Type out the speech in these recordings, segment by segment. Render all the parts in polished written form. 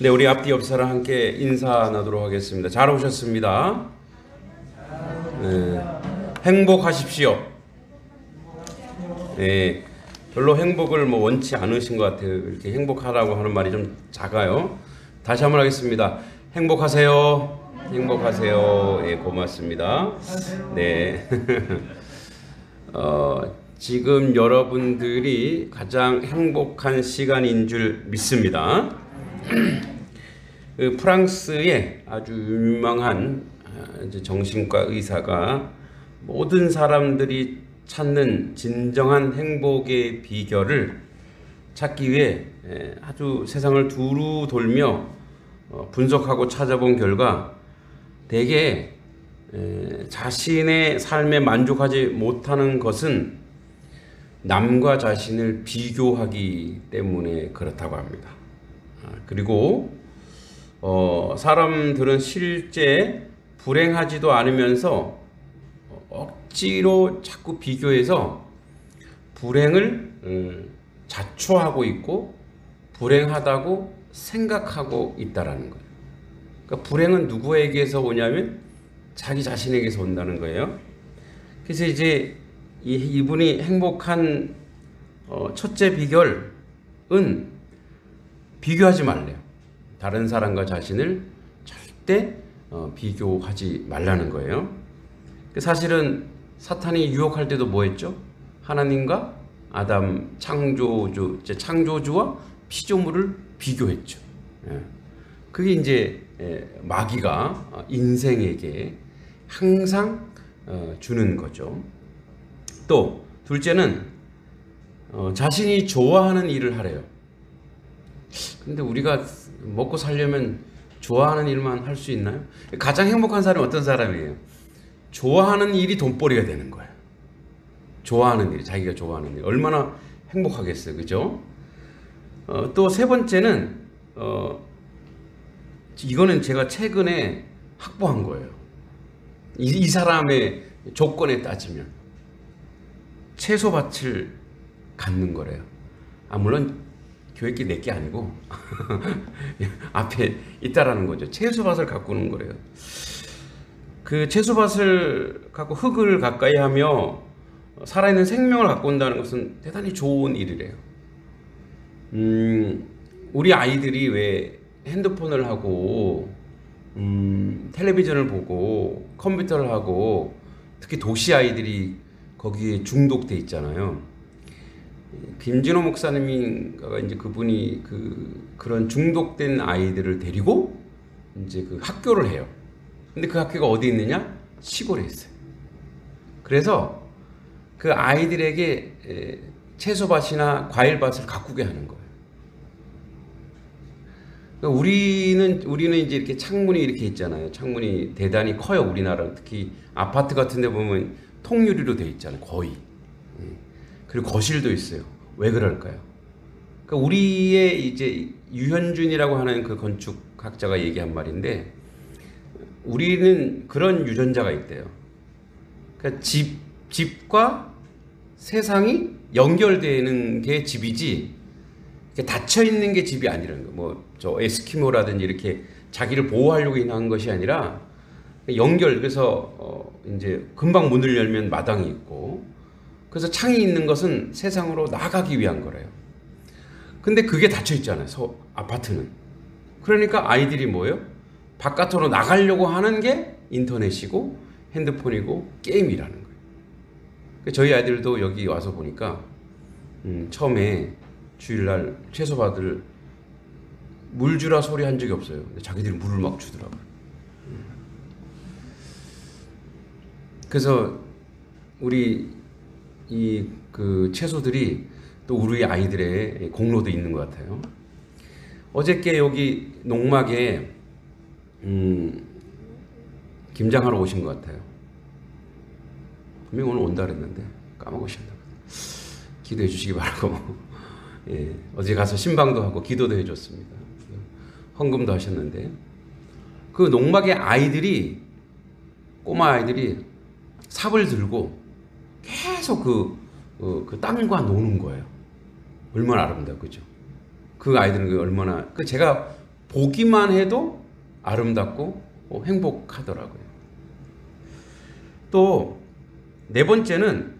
네, 우리 앞뒤 옆사람 함께 인사 나누도록 하겠습니다. 잘 오셨습니다. 네, 행복하십시오. 네, 별로 행복을 원치 않으신 것 같아요. 이렇게 행복하라고 하는 말이 좀 작아요. 다시 한번 하겠습니다. 행복하세요. 행복하세요. 예, 고맙습니다. 네. 지금 여러분들이 가장 행복한 시간인 줄 믿습니다. 그 프랑스의 아주 유명한 정신과 의사가 모든 사람들이 찾는 진정한 행복의 비결을 찾기 위해 아주 세상을 두루 돌며 분석하고 찾아본 결과 대개 자신의 삶에 만족하지 못하는 것은 남과 자신을 비교하기 때문에 그렇다고 합니다. 그리고 사람들은 실제 불행하지도 않으면서 억지로 자꾸 비교해서 불행을 자초하고 있고 불행하다고 생각하고 있다라는 거예요. 그러니까 불행은 누구에게서 오냐면 자기 자신에게서 온다는 거예요. 그래서 이제 이분이 행복한 첫째 비결은 비교하지 말래요. 다른 사람과 자신을 절대 비교하지 말라는 거예요. 사실은 사탄이 유혹할 때도 뭐 했죠? 하나님과 아담 창조주와 피조물을 비교했죠. 그게 이제 마귀가 인생에게 항상 주는 거죠. 또 둘째는 자신이 좋아하는 일을 하래요. 근데 우리가 먹고 살려면 좋아하는 일만 할 수 있나요? 가장 행복한 사람이 어떤 사람이에요? 좋아하는 일이 돈벌이가 되는 거예요. 좋아하는 일, 자기가 좋아하는 일. 얼마나 행복하겠어요. 그죠? 또 세 번째는, 이거는 제가 최근에 확보한 거예요. 이 사람의 조건에 따지면. 채소밭을 갖는 거래요. 물론 교육이 내게 아니고 앞에 있다라는 거죠. 채소밭을 가꾸는 거래요. 그 채소밭을 갖고 흙을 가까이 하며 살아있는 생명을 가꾼다는 것은 대단히 좋은 일이래요. 우리 아이들이 왜 핸드폰을 하고 텔레비전을 보고 컴퓨터를 하고 특히 도시 아이들이 거기에 중독돼 있잖아요. 김진호 목사님인가가 이제 그분이 그런 중독된 아이들을 데리고 이제 그 학교를 해요. 근데 그 학교가 어디 있느냐? 시골에 있어요. 그래서 그 아이들에게 채소밭이나 과일밭을 가꾸게 하는 거예요. 그러니까 우리는 이제 이렇게 창문이 이렇게 있잖아요. 창문이 대단히 커요. 우리나라 특히 아파트 같은 데 보면 통유리로 되어 있잖아요. 거의. 그리고 거실도 있어요. 왜 그럴까요? 그러니까 우리의 이제 유현준이라고 하는 그 건축학자가 얘기한 말인데, 우리는 그런 유전자가 있대요. 그러니까 집과 세상이 연결되는 게 집이지, 닫혀 있는 게 집이 아니라는 거. 저 에스키모라든지 이렇게 자기를 보호하려고 한 것이 아니라 그래서 이제 금방 문을 열면 마당이 있고, 그래서 창이 있는 것은 세상으로 나가기 위한 거래요. 근데 그게 닫혀 있잖아요. 아파트는. 그러니까 아이들이 뭐예요? 바깥으로 나가려고 하는 게 인터넷이고 핸드폰이고 게임이라는 거예요. 저희 아이들도 여기 와서 보니까 처음에 주일날 채소밭을 물 주라 소리 한 적이 없어요. 근데 자기들이 물을 막 주더라고요. 그래서 우리 그 채소들이 또 우리 아이들의 공로도 있는 것 같아요. 어저께 여기 농막에 김장하러 오신 것 같아요. 분명히 오늘 온다 그랬는데 까먹으셨나 봐요. 기도해 주시기 바라고. 예, 어제 가서 신방도 하고 기도도 해줬습니다. 헌금도 하셨는데, 그 농막의 꼬마 아이들이 삽을 들고 계속 그 땅과 노는 거예요. 얼마나 아름다워, 그죠? 그 아이들은 얼마나 제가 보기만 해도 아름답고 행복하더라고요. 또 네 번째는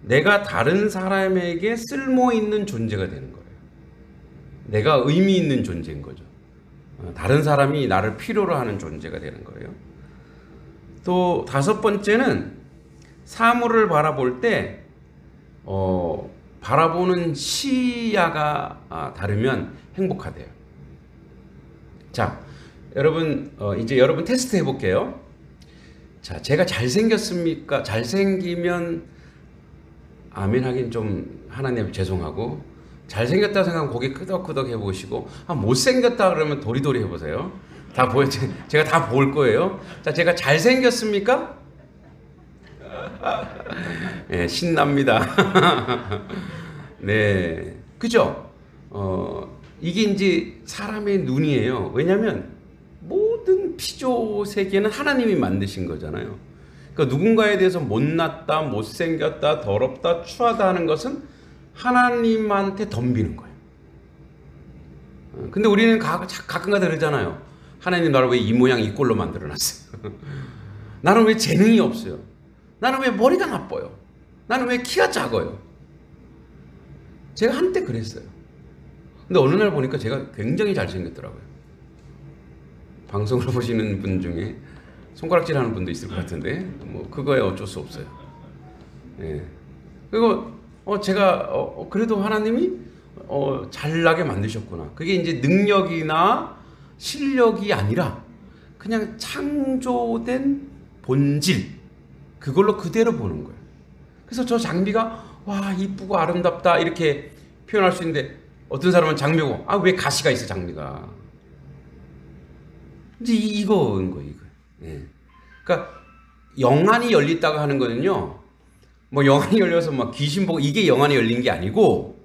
내가 다른 사람에게 쓸모 있는 존재가 되는 거예요. 내가 의미 있는 존재인 거죠. 다른 사람이 나를 필요로 하는 존재가 되는 거예요. 또 다섯 번째는 사물을 바라볼 때 바라보는 시야가 다르면 행복하대요. 자, 여러분 이제 여러분 테스트 해볼게요. 자, 제가 잘생겼습니까? 잘생기면 아멘 하긴 좀 하나님 죄송하고, 잘생겼다 생각하면 고개 끄덕끄덕 해보시고, 못생겼다 그러면 도리도리 해보세요. 다 보여, 제가 다 볼 거예요. 자, 제가 잘생겼습니까? 네, 신납니다. 네, 그죠? 이게 이제 사람의 눈이에요. 왜냐하면 모든 피조 세계는 하나님이 만드신 거잖아요. 그러니까 누군가에 대해서 못났다, 못생겼다, 더럽다, 추하다 하는 것은 하나님한테 덤비는 거예요. 근데 우리는 가끔가다 그러잖아요. 하나님 나를 왜 이 모양 이 꼴로 만들어놨어요? 나는 왜 재능이 없어요? 나는 왜 머리가 나빠요? 나는 왜 키가 작아요? 제가 한때 그랬어요. 근데 어느 날 보니까 제가 굉장히 잘생겼더라고요. 방송을 보시는 분 중에 손가락질 하는 분도 있을 것 같은데, 뭐 그거에 어쩔 수 없어요. 예. 그리고 제가 그래도 하나님이 잘나게 만드셨구나. 그게 이제 능력이나 실력이 아니라 그냥 창조된 본질, 그걸로 그대로 보는 거예요. 그래서 저 장비가 와 이쁘고 아름답다 이렇게 표현할 수 있는데, 어떤 사람은 장비고 왜 가시가 있어 장비가. 이제 이거인 거예요, 이거. 예. 그러니까 영안이 열렸다고 하는 거는요, 뭐 영안이 열려서 막 귀신 보고 이게 영안이 열린 게 아니고,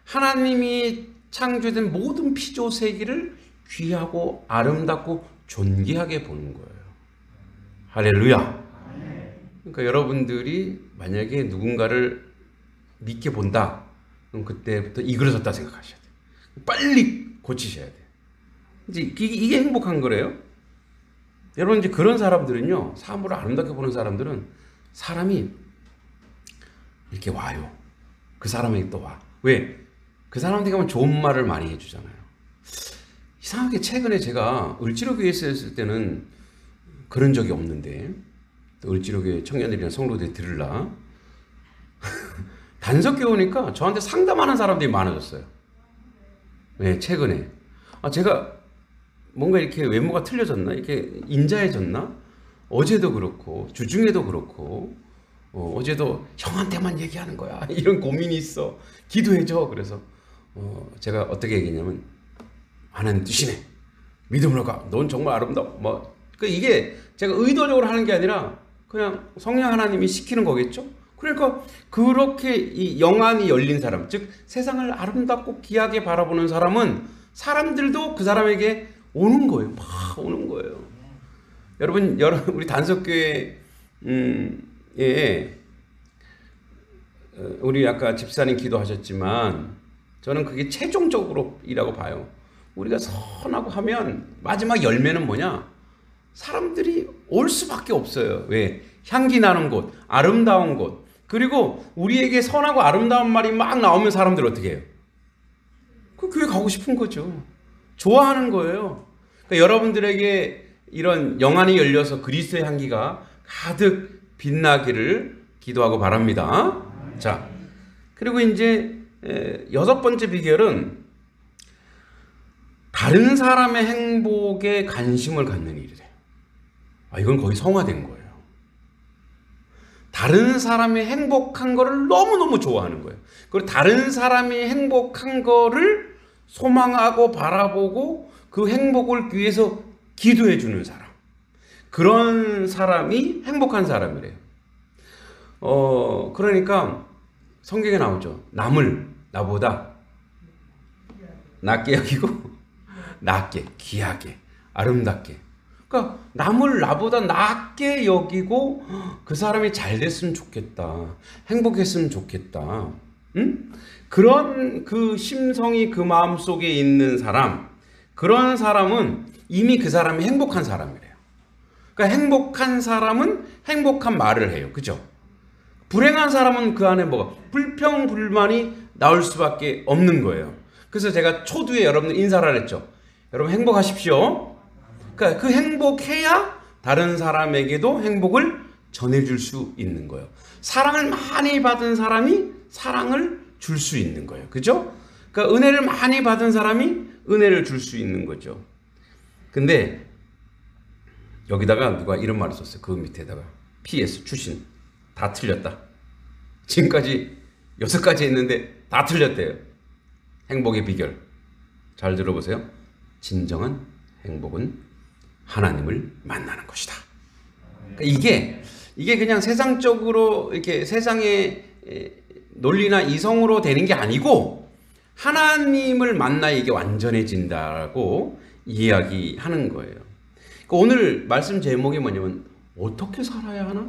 하나님이 창조된 모든 피조 세계를 귀하고 아름답고 존귀하게 보는 거예요. 할렐루야. 그러니까 여러분들이 만약에 누군가를 믿게 본다, 그럼 그때부터 이그러졌다 생각하셔야 돼요. 빨리 고치셔야 돼요. 이제 이게 행복한 거래요. 여러분 이제 그런 사람들은요, 사물을 아름답게 보는 사람들은 사람이 이렇게 와요. 그 사람에게 또 와. 왜? 그 사람한테 가면 좋은 말을 많이 해주잖아요. 이상하게 최근에 제가 을지로교회에 있을 때는 그런 적이 없는데, 을지로교회 청년들이나 성도들이 들으라 단석교회 오니까 저한테 상담하는 사람들이 많아졌어요. 네, 최근에. 제가 뭔가 이렇게 외모가 틀려졌나? 이렇게 인자해졌나? 어제도 그렇고, 주중에도 그렇고, 어제도 형한테만 얘기하는 거야. 이런 고민이 있어. 기도해줘. 그래서, 제가 어떻게 얘기했냐면, 하나님 뜻이네. 믿음으로 가. 넌 정말 아름다워. 이게 제가 의도적으로 하는 게 아니라, 그냥 성령 하나님이 시키는 거겠죠? 그러니까, 그렇게 이 영안이 열린 사람, 즉, 세상을 아름답고 귀하게 바라보는 사람은, 사람들도 그 사람에게 오는 거예요. 막 오는 거예요. 여러분 우리 단석교회 우리 아까 집사님 기도하셨지만, 저는 그게 최종적으로이라고 봐요. 우리가 선하고 하면 마지막 열매는 뭐냐? 사람들이 올 수밖에 없어요. 왜? 향기 나는 곳, 아름다운 곳. 그리고 우리에게 선하고 아름다운 말이 막 나오면 사람들 어떻게 해요? 그 교회 가고 싶은 거죠. 좋아하는 거예요. 그러니까 여러분들에게 이런 영안이 열려서 그리스도의 향기가 가득 빛나기를 기도하고 바랍니다. 자, 그리고 이제 여섯 번째 비결은 다른 사람의 행복에 관심을 갖는 일이래요. 이건 거의 성화된 거예요. 다른 사람이 행복한 거를 너무너무 좋아하는 거예요. 그리고 다른 사람이 행복한 거를 소망하고 바라보고 그 행복을 위해서 기도해 주는 사람. 그런 사람이 행복한 사람이래요. 그러니까 성경에 나오죠. 남을 나보다 낮게 여기고 낮게, 귀하게, 아름답게. 그러니까 남을 나보다 낮게 여기고 그 사람이 잘 됐으면 좋겠다. 행복했으면 좋겠다. 응? 그런 그 심성이 그 마음 속에 있는 사람, 그런 사람은 이미 그 사람이 행복한 사람이래요. 그러니까 행복한 사람은 행복한 말을 해요. 그죠? 불행한 사람은 그 안에 뭐가 불평불만이 나올 수밖에 없는 거예요. 그래서 제가 초두에 여러분들 인사를 했죠. 여러분 행복하십시오. 그러니까 그 행복해야 다른 사람에게도 행복을 전해줄 수 있는 거예요. 사랑을 많이 받은 사람이 사랑을 줄 수 있는 거예요. 그죠? 그러니까 은혜를 많이 받은 사람이 은혜를 줄 수 있는 거죠. 근데 여기다가 누가 이런 말을 썼어요. 그 밑에다가 PS 출신 다 틀렸다. 지금까지 6가지 했는데 다 틀렸대요. 행복의 비결 잘 들어보세요. 진정한 행복은 하나님을 만나는 것이다. 그러니까 이게 그냥 세상적으로 이렇게 세상의 논리나 이성으로 되는 게 아니고 하나님을 만나 이게 완전해진다고 이야기하는 거예요. 그러니까 오늘 말씀 제목이 뭐냐면 어떻게 살아야 하나?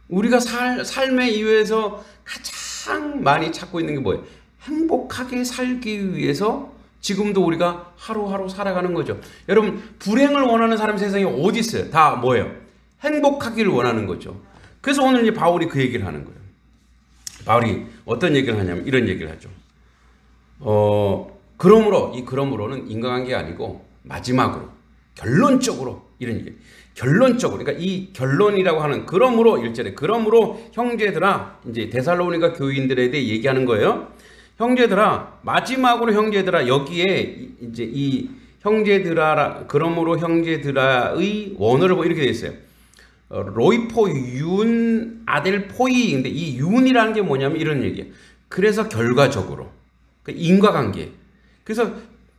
우리가 삶의 이유에서 가장 많이 찾고 있는 게 뭐예요? 행복하게 살기 위해서 지금도 우리가 하루하루 살아가는 거죠. 여러분 불행을 원하는 사람이 세상에 어디 있어요? 다 뭐예요? 행복하기를 원하는 거죠. 그래서 오늘 이제 바울이 그 얘기를 하는 거예요. 바울이 어떤 얘기를 하냐면 이런 얘기를 하죠. 그러므로는 인간관계가 아니고 마지막으로 결론적으로 이런 얘기. 결론적으로 그러니까 이 결론이라고 하는 그러므로 1절에 그러므로 형제들아 이제 데살로니가 교인들에 대해 얘기하는 거예요. 형제들아 마지막으로 형제들아 여기에 이제 이 형제들아 그러므로 형제들아의 원어를 이렇게 돼 있어요. 로이포 윤 아델포이 근데 이 윤이라는 게 뭐냐면 이런 얘기예요. 그래서 결과적으로 그러니까 인과관계 그래서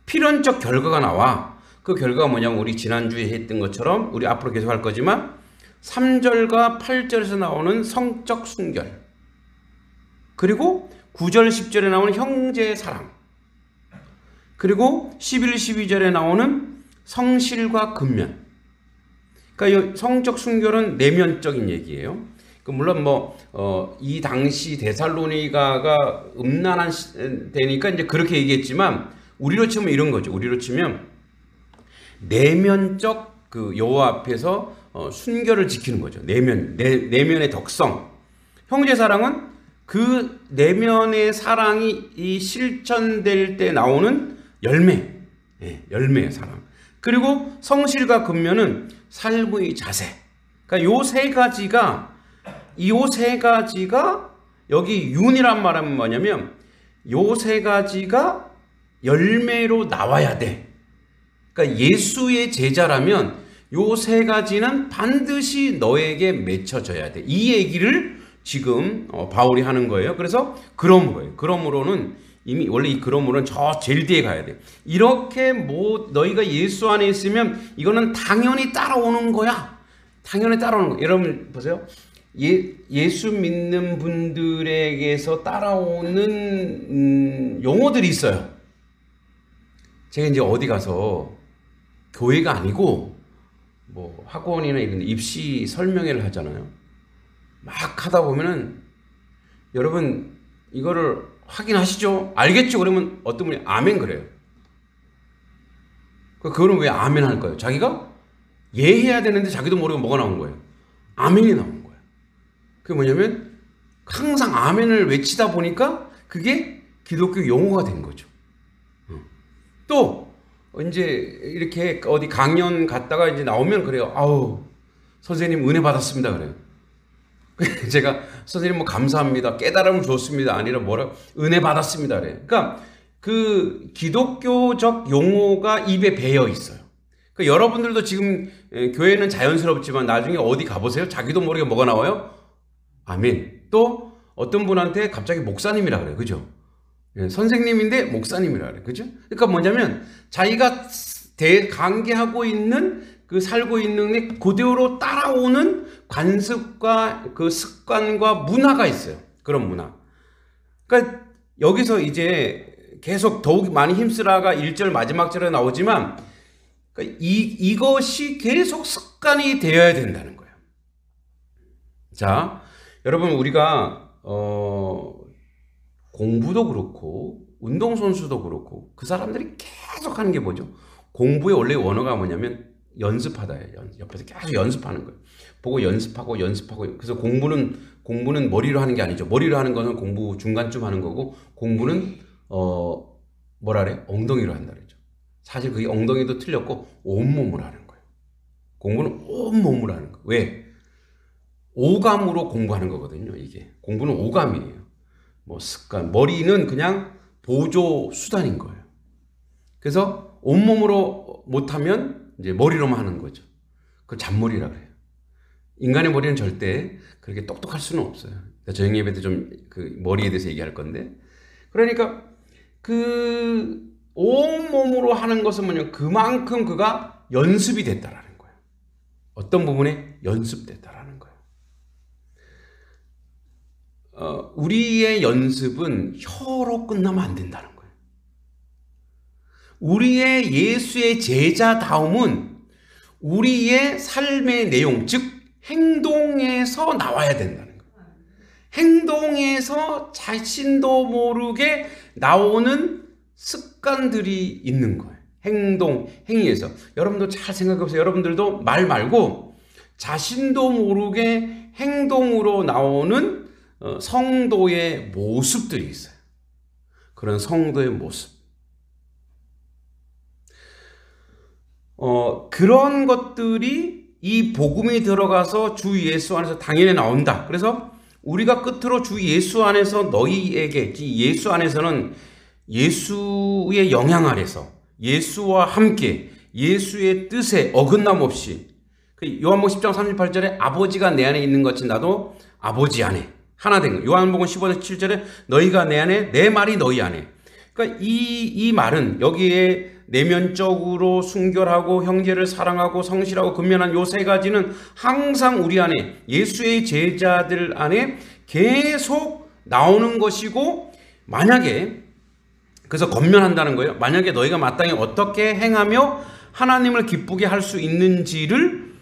필연적 결과가 나와. 그 결과가 뭐냐면 우리 지난주에 했던 것처럼 우리 앞으로 계속 할 거지만 3절과 8절에서 나오는 성적 순결 그리고 9절 10절에 나오는 형제 사랑 그리고 11, 12절에 나오는 성실과 근면 그러니까 이 성적 순결은 내면적인 얘기예요. 물론 이 당시 데살로니가가 음란한 되니까 이제 그렇게 얘기했지만 우리로 치면 이런 거죠. 우리로 치면 내면적 그 여호와 앞에서 순결을 지키는 거죠. 내면의 덕성. 형제 사랑은 그 내면의 사랑이 이 실천될 때 나오는 열매의 사랑. 그리고 성실과 근면은 삶의 자세. 그러니까 요 세 가지가 여기 윤이란 말은 뭐냐면 요 세 가지가 열매로 나와야 돼. 그러니까 예수의 제자라면 요 세 가지는 반드시 너에게 맺혀져야 돼. 이 얘기를 지금 바울이 하는 거예요. 그래서 그러므로는 이미 원래 이 그러므로는 저 제일 뒤에 가야 돼. 이렇게 너희가 예수 안에 있으면 이거는 당연히 따라오는 거야. 당연히 따라오는 거. 여러분 보세요. 예수 믿는 분들에게서 따라오는 용어들이 있어요. 제가 이제 어디 가서 교회가 아니고 학원이나 이런 데 입시 설명회를 하잖아요. 막 하다 보면은 여러분 이거를 확인하시죠? 알겠죠? 그러면 어떤 분이 아멘 그래요. 그거는 왜 아멘 할까요? 자기가 예해야 되는데 자기도 모르고 뭐가 나온 거예요? 아멘이 나온 거예요. 그게 뭐냐면 항상 아멘을 외치다 보니까 그게 기독교 용어가 된 거죠. 또 이제 이렇게 어디 강연 갔다가 이제 나오면 그래요. 아우 선생님 은혜 받았습니다 그래요. 제가 선생님 감사합니다. 깨달음을 줬습니다. 아니라 은혜 받았습니다 그래요. 그러니까 그 기독교적 용어가 입에 배어 있어요. 그러니까 여러분들도 지금 교회는 자연스럽지만 나중에 어디 가보세요. 자기도 모르게 뭐가 나와요? 아멘. 또 어떤 분한테 갑자기 목사님이라 그래요. 그죠? 선생님인데 목사님이라 그래. 그죠? 그러니까 뭐냐면 자기가 관계하고 있는 살고 있는 그대로 따라오는 관습과 그 습관과 문화가 있어요. 그런 문화. 그러니까 여기서 이제 계속 더욱 많이 힘쓰라가 1절 마지막 절에 나오지만 그러니까 이것이 계속 습관이 되어야 된다는 거예요. 자, 여러분 우리가 공부도 그렇고 운동선수도 그렇고 그 사람들이 계속 하는 게 뭐죠? 공부의 원래 원어가 뭐냐면 연습하다예요. 옆에서 계속 연습하는 거예요. 보고 연습하고 연습하고. 그래서 공부는 머리로 하는 게 아니죠. 머리로 하는 거는 공부 중간쯤 하는 거고, 공부는 엉덩이로 한다 그랬죠. 사실 그게 엉덩이도 틀렸고 온몸으로 하는 거예요. 공부는 온몸으로 하는 거예요. 왜? 오감으로 공부하는 거거든요. 이게 공부는 오감이에요. 뭐 습관, 머리는 그냥 보조 수단인 거예요. 그래서 온몸으로 못하면 이제 머리로만 하는 거죠. 그걸 잔머리라 그래요. 인간의 머리는 절대 그렇게 똑똑할 수는 없어요. 저녁 예배 때 좀 그 머리에 대해서 얘기할 건데, 그러니까 그 온몸으로 하는 것은 뭐냐면 그만큼 그가 연습이 됐다라는 거예요. 어떤 부분에 연습됐다라는 거예요. 우리의 연습은 혀로 끝나면 안 된다는 거예요. 우리의 예수의 제자다움은 우리의 삶의 내용, 즉 행동에서 나와야 된다는 거예요. 행동에서 자신도 모르게 나오는 습관들이 있는 거예요. 행위에서. 여러분도 잘 생각해 보세요. 여러분들도 말 말고 자신도 모르게 행동으로 나오는 성도의 모습들이 있어요. 그런 성도의 모습. 그런 것들이 이 복음이 들어가서 주 예수 안에서 당연히 나온다. 그래서 우리가 끝으로 주 예수 안에서 너희에게, 예수 안에서는 예수의 영향 아래서 예수와 함께 예수의 뜻에 어긋남 없이, 요한복음 10장 38절에 아버지가 내 안에 있는 것이 나도 아버지 안에 하나 된 거예요. 요한복음 15장 7절에 너희가 내 안에, 내 말이 너희 안에. 그러니까 이 말은 여기에 내면적으로 순결하고 형제를 사랑하고 성실하고 근면한 요 세 가지는 항상 우리 안에, 예수의 제자들 안에 계속 나오는 것이고, 만약에 그래서 건면한다는 거예요. 만약에 너희가 마땅히 어떻게 행하며 하나님을 기쁘게 할 수 있는지를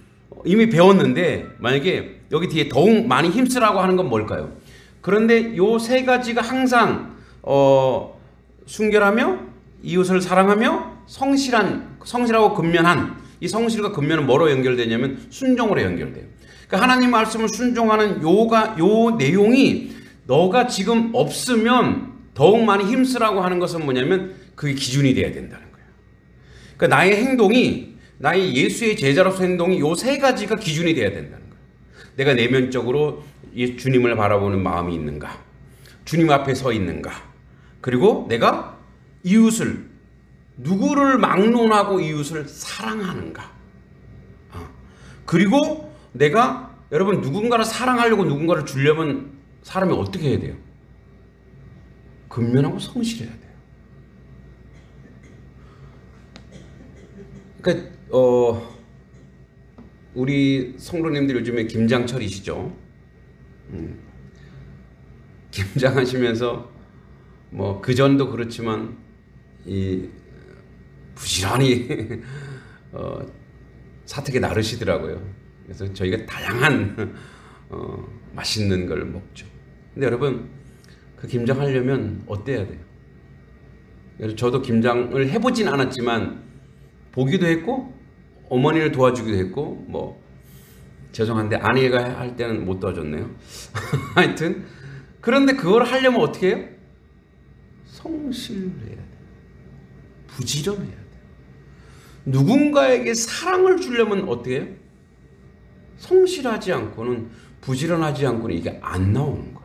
이미 배웠는데, 만약에 여기 뒤에 더욱 많이 힘쓰라고 하는 건 뭘까요? 그런데 요 세 가지가 항상 순결하며 이웃을 사랑하며 성실하고 근면한, 이 성실과 근면은 뭐로 연결되냐면 순종으로 연결돼요. 그러니까 하나님 말씀을 순종하는 요 내용이 너가 지금 없으면 더욱 많이 힘쓰라고 하는 것은 뭐냐면 그게 기준이 돼야 된다는 거예요. 그러니까 나의 행동이, 나의 예수의 제자로서 행동이 요 세 가지가 기준이 돼야 된다는 거예요. 내가 내면적으로 주님을 바라보는 마음이 있는가, 주님 앞에 서 있는가, 그리고 내가 이웃을, 누구를 막론하고 이웃을 사랑하는가, 그리고 내가, 여러분, 누군가를 사랑하려고 누군가를 주려면 사람이 어떻게 해야 돼요? 근면하고 성실해야 돼요. 그러니까 우리 성도님들 요즘에 김장철이시죠? 김장하시면서 뭐 그전도 그렇지만 이 부지런히 사택에 나르시더라고요. 그래서 저희가 다양한 맛있는 걸 먹죠. 근데 여러분, 그 김장하려면 어때야 돼요? 저도 김장을 해보진 않았지만 보기도 했고 어머니를 도와주기도 했고, 뭐 죄송한데 아내가 할 때는 못 도와줬네요. 하여튼 그런데 그걸 하려면 어떻게 해요? 성실해야 돼요. 부지런해야 돼요. 누군가에게 사랑을 주려면 어떻게 해요? 성실하지 않고는, 부지런하지 않고는 이게 안 나오는 거예요.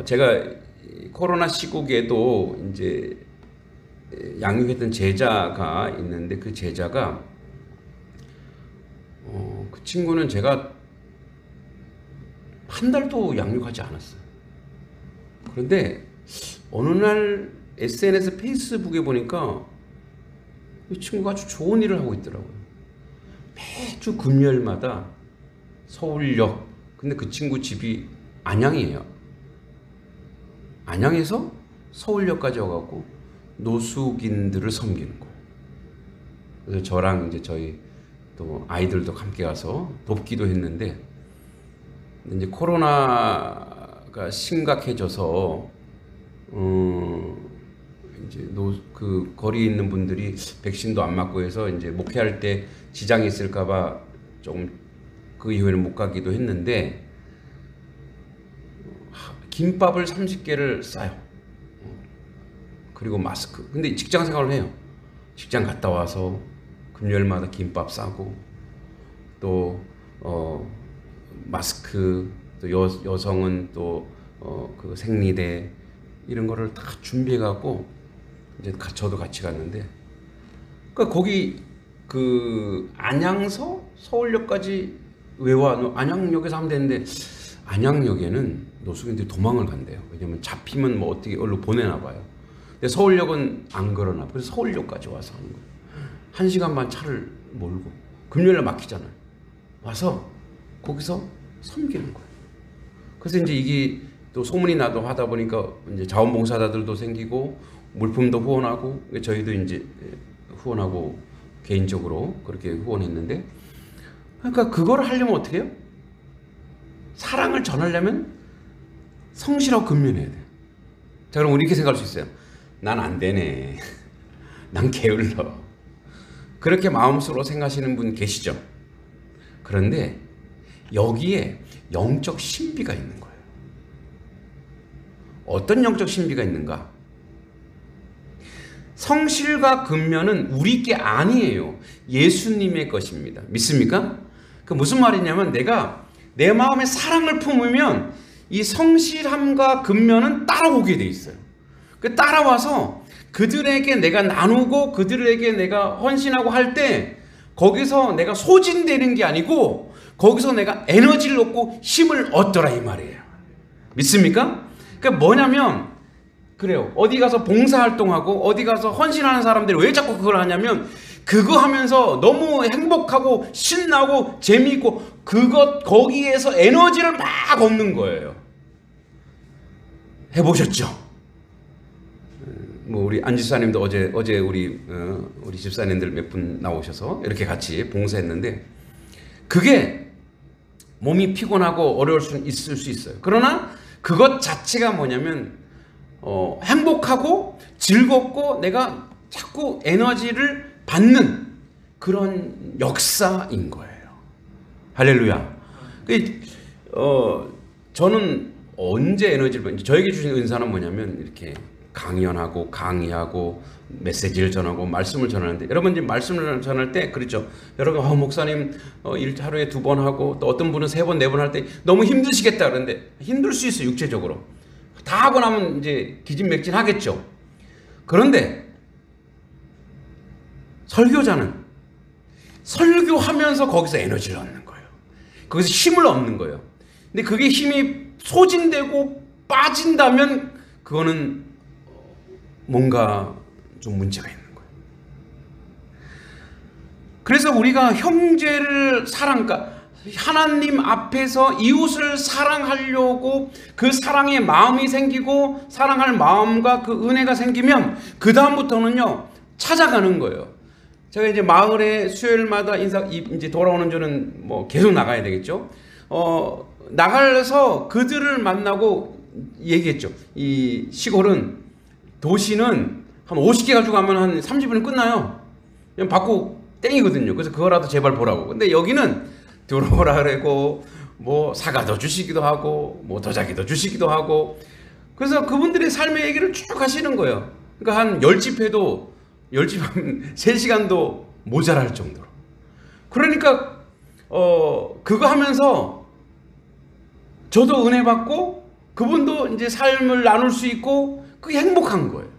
제가 코로나 시국에도 이제 양육했던 제자가 있는데, 그 제자가 그 친구는 제가 한 달도 양육하지 않았어요. 그런데 어느 날 SNS 페이스북에 보니까 이 친구가 아주 좋은 일을 하고 있더라고요. 매주 금요일마다 서울역, 근데 그 친구 집이 안양이에요. 안양에서 서울역까지 와갖고 노숙인들을 섬기는 거예요. 그래서 저랑 이제 저희 또 아이들도 함께 가서 돕기도 했는데, 이제 코로나가 가 심각해져서 이제 그 거리에 있는 분들이 백신도 안 맞고 해서 이제 목회할 때 지장이 있을까봐 조금 그 이후에는 못 가기도 했는데 김밥을 30개를 싸요. 그리고 마스크. 근데 직장 생활을 해요. 직장 갔다 와서 금요일마다 김밥 싸고 또 마스크, 또 여성은 또 그 생리대 이런 거를 다 준비해 갖고 이제 저도 같이 갔는데, 그러니까 거기 그 안양서 서울역까지 안양역에서 하면 되는데 안양역에는 노숙인들이 도망을 간대요. 왜냐면 잡히면 뭐 어떻게 얼른 보내나 봐요. 근데 서울역은 안 그러나, 그래서 서울역까지 와서 하는 거예요. 1시간 반 차를 몰고 금요일에 막히잖아요. 와서 거기서 섬기는 거예요. 그래서 이제 이게 또 소문이 나도 하다 보니까 이제 자원봉사자들도 생기고 물품도 후원하고, 저희도 이제 후원하고 개인적으로 그렇게 후원했는데, 그러니까 그걸 하려면 어떻게 해요? 사랑을 전하려면 성실하고 근면해야 돼요. 자, 그럼 우리 이렇게 생각할 수 있어요. 난 안 되네. 난 게을러. 그렇게 마음속으로 생각하시는 분 계시죠? 그런데 여기에 영적 신비가 있는 거예요. 어떤 영적 신비가 있는가? 성실과 근면은 우리 게 아니에요. 예수님의 것입니다. 믿습니까? 그 무슨 말이냐면, 내가 내 마음에 사랑을 품으면 이 성실함과 근면은 따라오게 돼 있어요. 그 따라와서 그들에게 내가 나누고 그들에게 내가 헌신하고 할 때 거기서 내가 소진되는 게 아니고 거기서 내가 에너지를 얻고 힘을 얻더라 이 말이에요. 믿습니까? 그러니까 뭐냐면, 그래요. 어디 가서 봉사활동하고 어디 가서 헌신하는 사람들이 왜 자꾸 그걸 하냐면, 그거 하면서 너무 행복하고 신나고 재미있고 거기에서 에너지를 막 얻는 거예요. 해보셨죠? 뭐 우리 안 집사님도 어제 우리 집사님들 몇 분 나오셔서 이렇게 같이 봉사했는데, 그게 몸이 피곤하고 어려울 수 있을 수 있어요. 그러나 그것 자체가 뭐냐면 행복하고 즐겁고 내가 자꾸 에너지를 받는 그런 역사인 거예요. 할렐루야. 저는 언제 에너지를 받는지, 저에게 주신 은사는 뭐냐면 이렇게 강연하고 강의하고 메시지를 전하고 말씀을 전하는데, 여러분 이제 말씀을 전할 때 그렇죠. 여러분 목사님 일 하루에 2번 하고 또 어떤 분은 3번 4번 할 때 너무 힘드시겠다 그러는데, 힘들 수 있어요. 육체적으로 다 하고 나면 이제 기진맥진 하겠죠. 그런데 설교자는 설교하면서 거기서 에너지를 얻는 거예요. 거기서 힘을 얻는 거예요. 근데 그게 힘이 소진되고 빠진다면 그거는 뭔가 좀 문제가 있는 거예요. 그래서 우리가 형제를 하나님 앞에서 이웃을 사랑하려고 그 사랑의 마음이 생기고 사랑할 마음과 그 은혜가 생기면 그 다음부터는요 찾아가는 거예요. 제가 이제 마을에 수요일마다 이제 돌아오는 저는 뭐 계속 나가야 되겠죠. 나가서 그들을 만나고 얘기했죠. 이 도시는 한 50개 가지고 가면 한 30분은 끝나요. 그냥 받고 땡이거든요. 그래서 그거라도 제발 보라고. 근데 여기는 들어오라 그러고 뭐 사과도 주시기도 하고 뭐 도자기도 주시기도 하고, 그래서 그분들의 삶의 얘기를 쭉 하시는 거예요. 그러니까 한 10집 해도 10집 하면 3시간도 모자랄 정도로. 그러니까 그거 하면서 저도 은혜 받고 그분도 이제 삶을 나눌 수 있고 그게 행복한 거예요.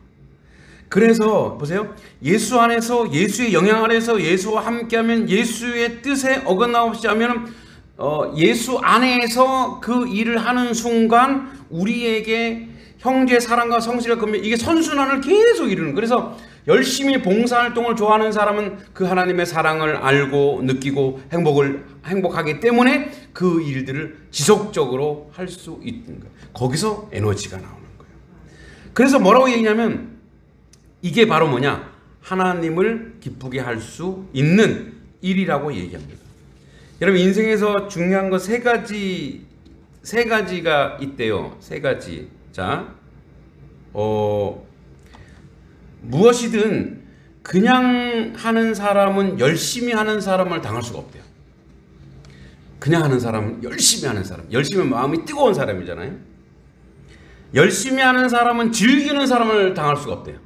그래서 보세요. 예수 안에서, 예수의 영향 아래서 예수와 함께하면, 예수의 뜻에 어긋나없이 하면 예수 안에서 그 일을 하는 순간 우리에게 형제 사랑과 성실과 근면, 이게 선순환을 계속 이루는. 그래서 열심히 봉사활동을 좋아하는 사람은 그 하나님의 사랑을 알고 느끼고 행복하기 때문에 그 일들을 지속적으로 할 수 있는 거예요. 거기서 에너지가 나오는 거예요. 그래서 뭐라고 얘기냐면, 이게 바로 뭐냐? 하나님을 기쁘게 할 수 있는 일이라고 얘기합니다. 여러분 인생에서 중요한 거 3가지 세 가지가 있대요. 세 가지. 자, 무엇이든 그냥 하는 사람은 열심히 하는 사람을 당할 수가 없대요. 그냥 하는 사람은 열심히 하는 사람. 열심히 마음이 뜨거운 사람이잖아요. 열심히 하는 사람은 즐기는 사람을 당할 수가 없대요.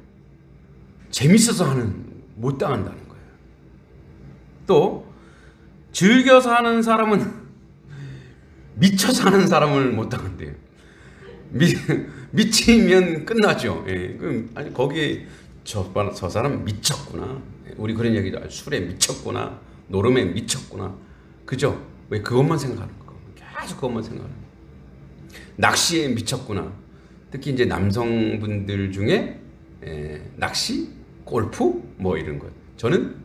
재밌어서 하는, 못 당한다는 거예요. 또 즐겨서 하는 사람은 미쳐서 하는 사람을 못 당한대요. 미치면 끝나죠. 예. 그럼 아니 거기에 저 사람 미쳤구나. 우리 그런 얘기죠. 술에 미쳤구나. 노름에 미쳤구나. 그죠? 왜 그것만 생각하는 거? 계속 그것만 생각하는 거. 낚시에 미쳤구나. 특히 이제 남성분들 중에 낚시, 골프 뭐 이런 것. 저는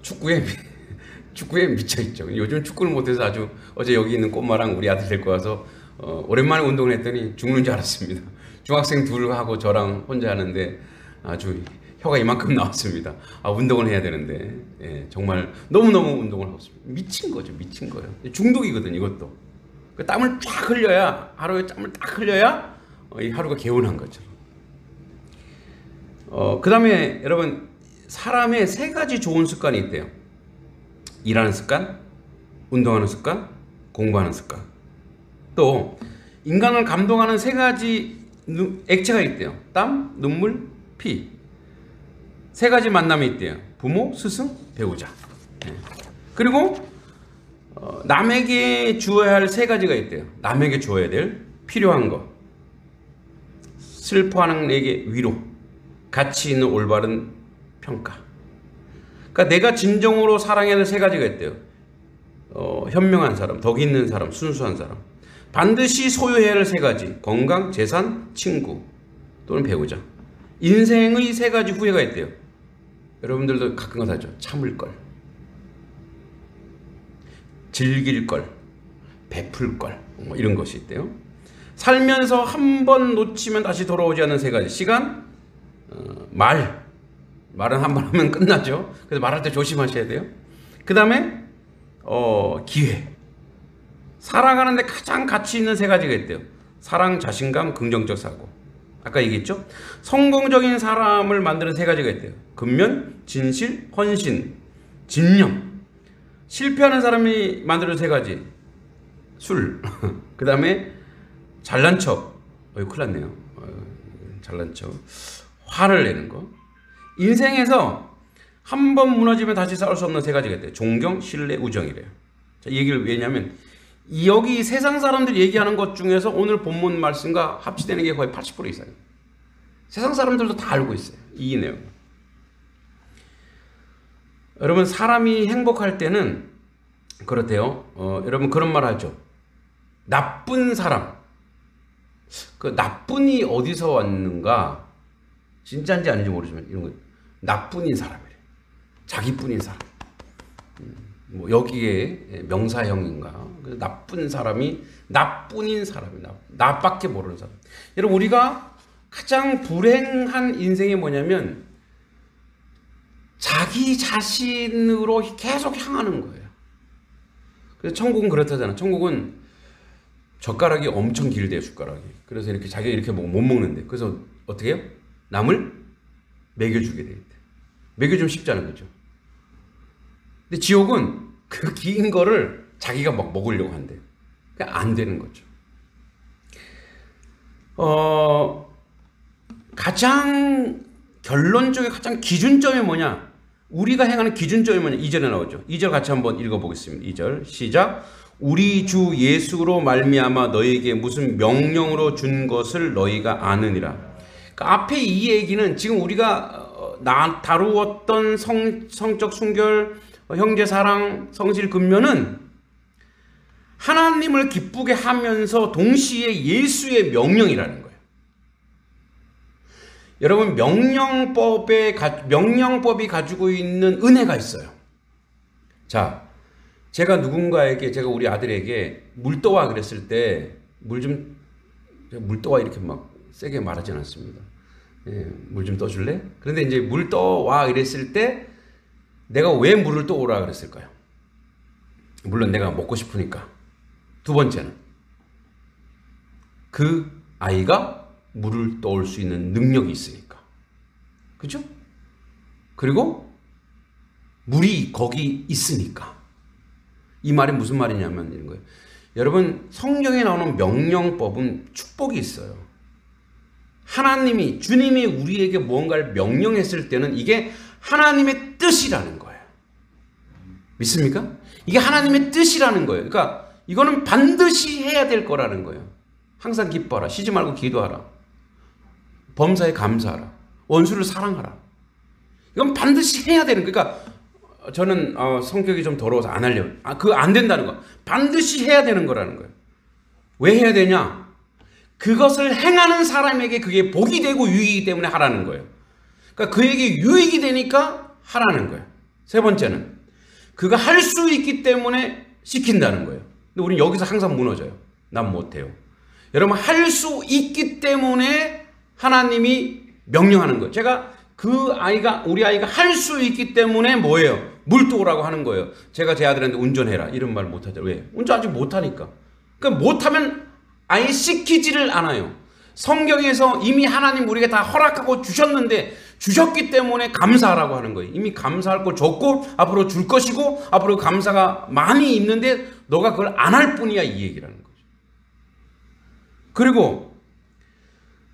축구에 미쳐 있죠. 요즘 축구를 못해서 아주 어제 여기 있는 꼬마랑 우리 아들 데리고 와서 오랜만에 운동을 했더니 죽는 줄 알았습니다. 중학생 둘하고 저랑 혼자 하는데 아주 혀가 이만큼 나왔습니다. 아, 운동을 해야 되는데 정말 너무너무 운동을 하고 있습니다. 미친 거죠. 미친 거예요. 중독이거든요. 이것도. 그 땀을 쫙 흘려야, 하루에 땀을 딱 흘려야 이 하루가 개운한 거죠. 그 다음에 여러분, 사람의 세 가지 좋은 습관이 있대요. 일하는 습관, 운동하는 습관, 공부하는 습관. 또 인간을 감동하는 세 가지 액체가 있대요. 땀, 눈물, 피. 세 가지 만남이 있대요. 부모, 스승, 배우자. 그리고 남에게 주어야 할 세 가지가 있대요. 남에게 주어야 될 필요한 것, 슬퍼하는 내게 위로, 가치 있는 올바른 평가. 그러니까 내가 진정으로 사랑해야 될 세 가지가 있대요. 현명한 사람, 덕 있는 사람, 순수한 사람. 반드시 소유해야 할 세 가지. 건강, 재산, 친구 또는 배우자. 인생의 세 가지 후회가 있대요. 여러분들도 가끔 하죠. 참을 걸, 즐길 걸, 베풀 걸, 뭐 이런 것이 있대요. 살면서 한 번 놓치면 다시 돌아오지 않는 세 가지. 시간, 말은 한 번 하면 끝나죠. 그래서 말할 때 조심하셔야 돼요. 그 다음에 기회. 살아가는데 가장 가치 있는 세 가지가 있대요. 사랑, 자신감, 긍정적 사고. 아까 얘기했죠. 성공적인 사람을 만드는 세 가지가 있대요. 근면, 진실, 헌신, 진념. 실패하는 사람이 만드는 세 가지. 술. 그 다음에 잘난 척. 큰일 났네요. 잘난 척. 화를 내는 거. 인생에서 한 번 무너지면 다시 싸울 수 없는 세 가지가 있대요. 존경, 신뢰, 우정이래요. 자, 이 얘기를 왜냐면 여기 세상 사람들이 얘기하는 것 중에서 오늘 본문 말씀과 합치되는 게 거의 80% 이상이에요. 세상 사람들도 다 알고 있어요. 이 내용. 여러분, 사람이 행복할 때는 그렇대요. 여러분 그런 말 하죠. 나쁜 사람. 그 나쁜이 어디서 왔는가? 진짜인지 아닌지 모르지만 이런 거 나뿐인 사람이래. 자기뿐인 사람. 뭐 여기에 명사형인가? 나쁜 사람이 나뿐인 사람이다. 나밖에 모르는 사람. 여러분, 우리가 가장 불행한 인생이 뭐냐면 자기 자신으로 계속 향하는 거예요. 그래서 천국은 그렇다잖아. 천국은 젓가락이 엄청 길대요, 숟가락이. 그래서 이렇게 자기가 이렇게 못 먹는데. 그래서 어떻게 해요? 남을 먹여주게 돼 있대. 먹여주면 쉽잖아요, 그죠? 근데 지옥은 그 긴 거를 자기가 막 먹으려고 한대. 그러니까 안 되는 거죠. 가장 결론적인 가장 기준점이 뭐냐? 우리가 행하는 기준점이 뭐냐? 2절에 나오죠. 2절 같이 한번 읽어보겠습니다. 2절 시작. 우리 주 예수로 말미암아 너희에게 무슨 명령으로 준 것을 너희가 아느니라. 그러니까 앞에 이 얘기는 지금 우리가 다루었던 성적 순결, 형제 사랑, 성실 근면은 하나님을 기쁘게 하면서 동시에 예수의 명령이라는 거예요. 여러분, 명령법이 가지고 있는 은혜가 있어요. 자, 제가 우리 아들에게 물 떠와 그랬을 때 물 떠와 이렇게 막 세게 말하지 않았습니다. 물 좀 떠줄래? 그런데 이제 물 떠와 이랬을 때 내가 왜 물을 떠오라 그랬을까요? 물론 내가 먹고 싶으니까. 두 번째는 그 아이가 물을 떠올 수 있는 능력이 있으니까. 그죠? 그리고 물이 거기 있으니까. 이 말이 무슨 말이냐면 이런 거예요. 여러분, 성경에 나오는 명령법은 축복이 있어요. 하나님이, 주님이 우리에게 무언가를 명령했을 때는 이게 하나님의 뜻이라는 거예요. 믿습니까? 이게 하나님의 뜻이라는 거예요. 그러니까 이거는 반드시 해야 될 거라는 거예요. 항상 기뻐하라. 쉬지 말고 기도하라. 범사에 감사하라. 원수를 사랑하라. 이건 반드시 해야 되는 거예요. 그러니까 저는 성격이 좀 더러워서 안 하려고. 그거 안 된다는 거. 반드시 해야 되는 거라는 거예요. 왜 해야 되냐? 그것을 행하는 사람에게 그게 복이 되고 유익이기 때문에 하라는 거예요. 그러니까 그에게 유익이 되니까 하라는 거예요. 세 번째는 그가 할 수 있기 때문에 시킨다는 거예요. 근데 우리는 여기서 항상 무너져요. 난 못해요. 여러분, 할 수 있기 때문에 하나님이 명령하는 거예요. 제가 우리 아이가 할 수 있기 때문에 뭐예요? 물 떠오라고 하는 거예요. 제가 제 아들한테 운전해라. 이런 말 못하죠. 왜? 운전 아직 못하니까. 그러니까 못하면 아예 시키지를 않아요. 성경에서 이미 하나님 우리에게 다 허락하고 주셨는데 주셨기 때문에 감사하라고 하는 거예요. 이미 감사할 걸 줬고 앞으로 줄 것이고 앞으로 감사가 많이 있는데 너가 그걸 안 할 뿐이야, 이 얘기라는 거죠. 그리고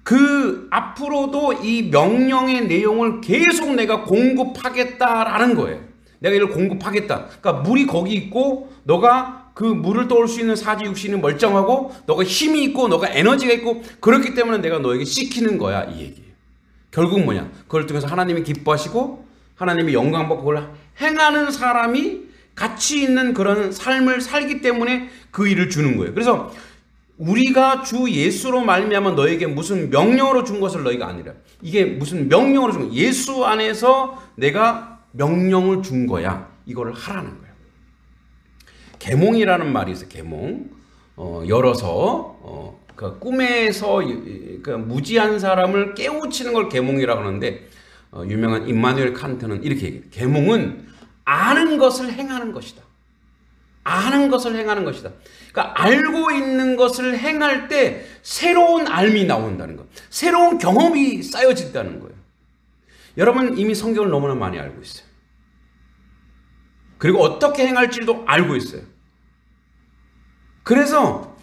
그 앞으로도 이 명령의 내용을 계속 내가 공급하겠다라는 거예요. 내가 이걸 공급하겠다. 그러니까 물이 거기 있고 너가 그 물을 떠올 수 있는 사지 육신이 멀쩡하고 너가 힘이 있고 너가 에너지가 있고 그렇기 때문에 내가 너에게 시키는 거야, 이 얘기예요. 결국 뭐냐? 그걸 통해서 하나님이 기뻐하시고 하나님이 영광 받고 그걸 행하는 사람이 가치 있는 그런 삶을 살기 때문에 그 일을 주는 거예요. 그래서 우리가 주 예수로 말미암아 너에게 무슨 명령으로 준 것을 너희가 아니라, 이게 무슨 명령으로 준 거야. 예수 안에서 내가 명령을 준 거야. 이거를 하라는 거예요. 계몽이라는 말이 있어요. 계몽. 열어서 그 꿈에서 그 무지한 사람을 깨우치는 걸 계몽이라고 하는데 유명한 임마누엘 칸트는 이렇게 얘기해요. 계몽은 아는 것을 행하는 것이다. 아는 것을 행하는 것이다. 그러니까 알고 있는 것을 행할 때 새로운 알미 나온다는 것. 새로운 경험이 쌓여진다는 거예요. 여러분 이미 성경을 너무나 많이 알고 있어요. 그리고 어떻게 행할지도 알고 있어요. 그래서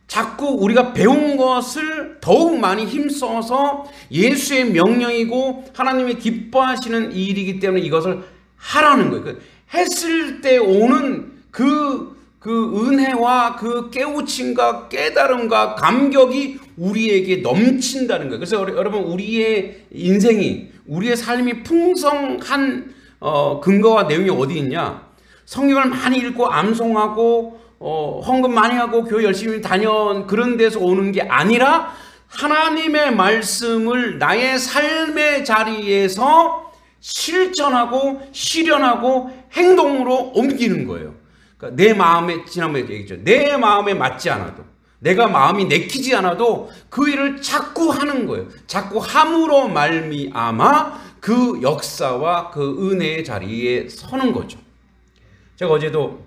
자꾸 우리가 배운 것을 더욱 많이 힘써서 예수의 명령이고 하나님이 기뻐하시는 일이기 때문에 이것을 하라는 거예요. 했을 때 오는 그 은혜와 그 깨우침과 깨달음과 감격이 우리에게 넘친다는 거예요. 그래서 여러분 우리의 인생이, 우리의 삶이 풍성한 근거와 내용이 어디 있냐? 성경을 많이 읽고 암송하고 헌금 많이 하고 교회 열심히 다녀온 그런 데서 오는 게 아니라 하나님의 말씀을 나의 삶의 자리에서 실천하고 실현하고 행동으로 옮기는 거예요. 그러니까 내 마음에, 지난번에 얘기했죠. 내 마음에 맞지 않아도, 내가 마음이 내키지 않아도 그 일을 자꾸 하는 거예요. 자꾸 함으로 말미암아 그 역사와 그 은혜의 자리에 서는 거죠. 제가 어제도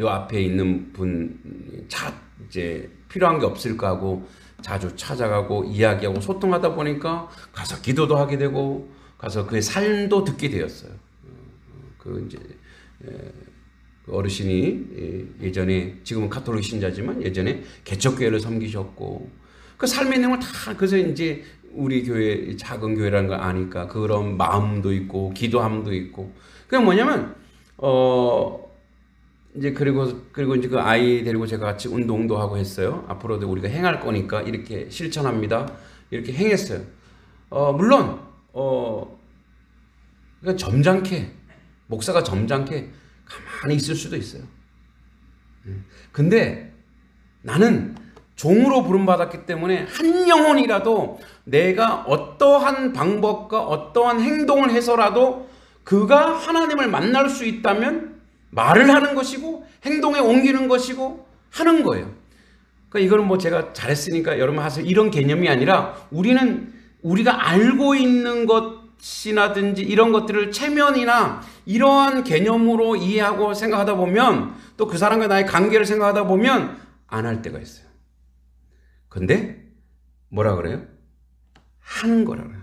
요 앞에 있는 분 이제 필요한 게 없을까 하고 자주 찾아가고 이야기하고 소통하다 보니까 가서 기도도 하게 되고 가서 그의 삶도 듣게 되었어요. 이제 어르신이 예전에, 지금은 가톨릭 신자지만 예전에 개척교회를 섬기셨고 그 삶의 내용을 다, 그래서 이제 우리 교회 작은 교회라는 걸 아니까 그런 마음도 있고 기도함도 있고, 그게 뭐냐면 이제 그리고 이제 그 아이 데리고 제가 같이 운동도 하고 했어요. 앞으로도 우리가 행할 거니까 이렇게 실천합니다. 이렇게 행했어요. 물론 그냥 점잖게, 목사가 점잖게 가만히 있을 수도 있어요. 근데 나는 종으로 부름받았기 때문에 한 영혼이라도 내가 어떠한 방법과 어떠한 행동을 해서라도 그가 하나님을 만날 수 있다면 말을 하는 것이고 행동에 옮기는 것이고 하는 거예요. 그러니까 이거는 뭐 제가 잘했으니까 여러분 하세요, 이런 개념이 아니라 우리가 알고 있는 것이라든지 이런 것들을 체면이나 이러한 개념으로 이해하고 생각하다 보면 또 그 사람과 나의 관계를 생각하다 보면 안 할 때가 있어요. 근데 뭐라 그래요? 하는 거라 그래요.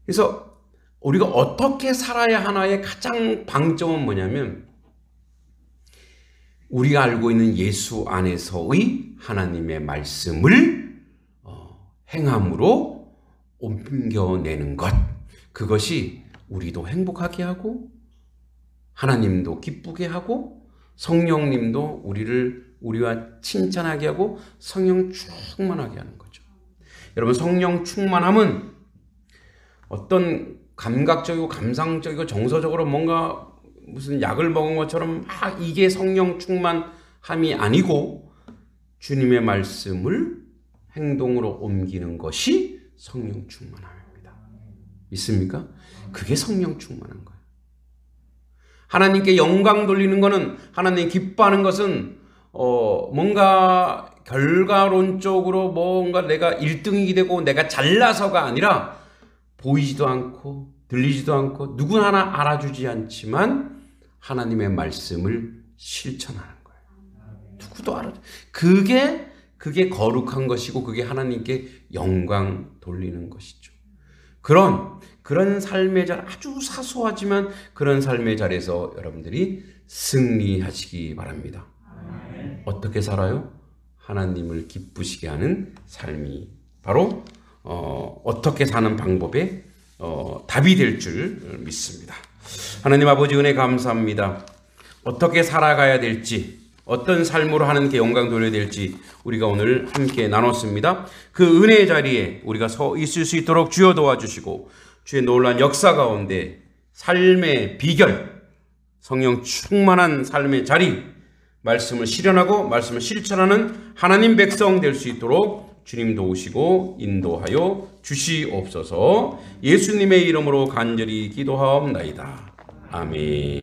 그래서 우리가 어떻게 살아야 하나의 가장 방점은 뭐냐면 우리가 알고 있는 예수 안에서의 하나님의 말씀을 행함으로 옮겨내는 것. 그것이 우리도 행복하게 하고 하나님도 기쁘게 하고 성령님도 우리와 칭찬하게 하고 성령 충만하게 하는 거죠. 여러분, 성령 충만함은 어떤 감각적이고 감상적이고 정서적으로 뭔가 무슨 약을 먹은 것처럼 이게 성령 충만함이 아니고 주님의 말씀을 행동으로 옮기는 것이 성령 충만함입니다. 믿습니까? 그게 성령 충만한 거예요. 하나님께 영광 돌리는 것은, 하나님 기뻐하는 것은 뭔가 결과론적으로 뭔가 내가 1등이 되고 내가 잘나서가 아니라 보이지도 않고 들리지도 않고 누구나 하나 알아주지 않지만 하나님의 말씀을 실천하는 거예요. 누구도 알아줘. 그게 거룩한 것이고 그게 하나님께 영광 돌리는 것이죠. 그런 삶의 자리, 아주 사소하지만 그런 삶의 자리에서 여러분들이 승리하시기 바랍니다. 어떻게 살아요? 하나님을 기쁘시게 하는 삶이 바로 어떻게 사는 방법의 답이 될 줄 믿습니다. 하나님 아버지, 은혜 감사합니다. 어떻게 살아가야 될지, 어떤 삶으로 하나님께 영광 돌려야 될지 우리가 오늘 함께 나눴습니다. 그 은혜의 자리에 우리가 서 있을 수 있도록 주여 도와주시고 주의 놀라운 역사 가운데 삶의 비결, 성령 충만한 삶의 자리, 말씀을 실현하고 말씀을 실천하는 하나님 백성 될 수 있도록 주님 도우시고 인도하여 주시옵소서. 예수님의 이름으로 간절히 기도하옵나이다. 아멘.